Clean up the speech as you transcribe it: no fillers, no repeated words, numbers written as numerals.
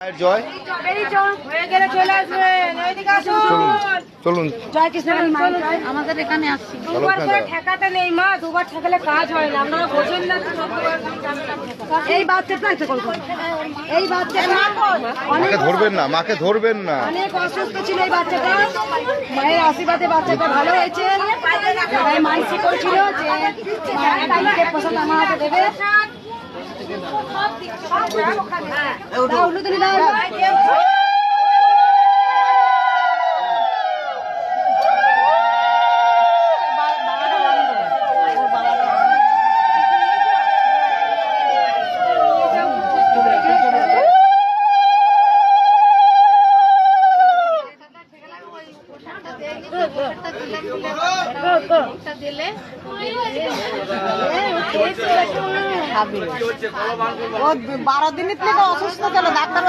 জয় চলুন জয় কৃষ্ণ। আমাদের এখানে আসছি দুবার করে ঠেকাতে নেই মা, দুবার ঠেকালে কাজ হয় না, আপনারা বোঝেন না। এই বাচ্চাটাই তো এই বাচ্চাটা মাকে ধরবেন না, মাকে ধরবেন না। অনেক অসুস্থ ছিল এই বাচ্চাটা, মায়ের আশীর্বাদে বাচ্চাটা ভালো হয়েছে। সবাই মানসিক করছিল যে মায়ের কালকে প্রসাদ আমার হাতে দেবে। দিলে 12 দিনের থেকে অসুস্থ ছিল, ডাক্তার